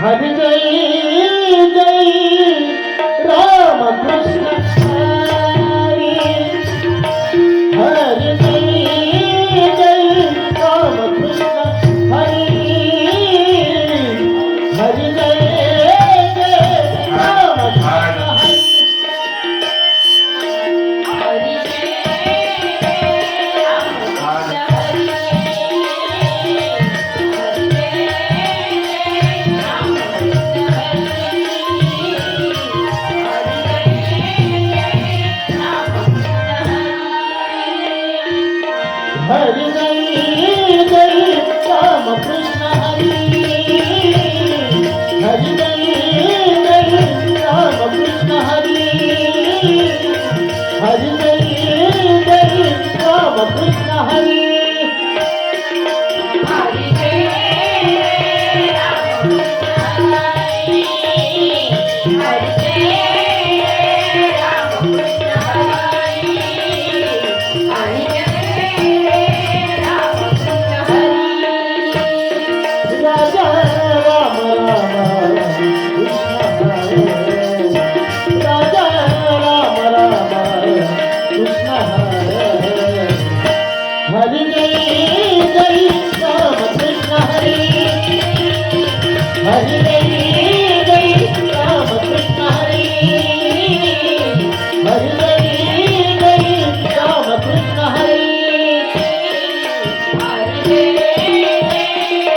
Hari Jai Jai Ram Krishna Hari Hari Jai Jai Ram Krishna Hari Hari Jai Jai Ram Krishna Hari Hari Jai Ram Krishna Hari Hari Jai Jai Ram Krishna Hari Hari Jai Jai Ram Krishna Hari Hari Jai Jai Ram Krishna Hari Hari Jai Ram Krishna Hari Hari Jai Ram Krishna Hari Hari Jai Ram Krishna Hari Raja Ram Ram Krishna Hare Raja Ram Ram Krishna Hare Hari Jai Jai Ram Krishna Hari Hari Jai Jai Ram Krishna Hari Hari Jai Jai Ram Krishna Hari Hari Jai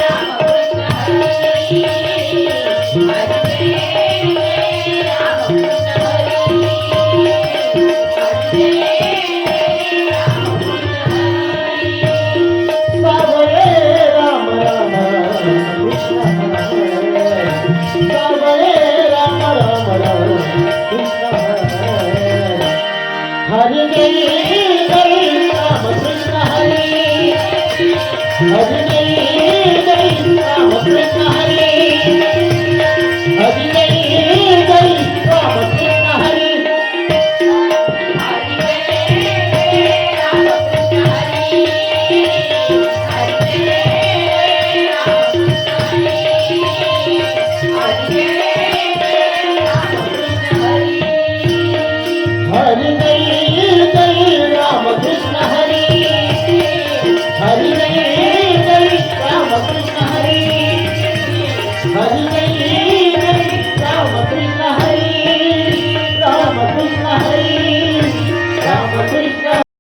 Ram Krishna Hari Hari Jai Ram Krishna Hari Hari Jai Ram Krishna Hari Sawale Ram Ram Krishna Hare Sawale Ram Ram Krishna Hare Hari Jai Jai Ram Krishna Hari Hari Jai Jai Ram Krishna Hari Hari Jai Jai Ram Krishna Hari Hari Jai Ram Krishna Hari Hari Jai Ram Krishna Hari Hari Jai Ram Krishna Hari Hari Jai Jai Ram Krishna Hari Hari Jai Jai Ram Krishna Hari Hari Jai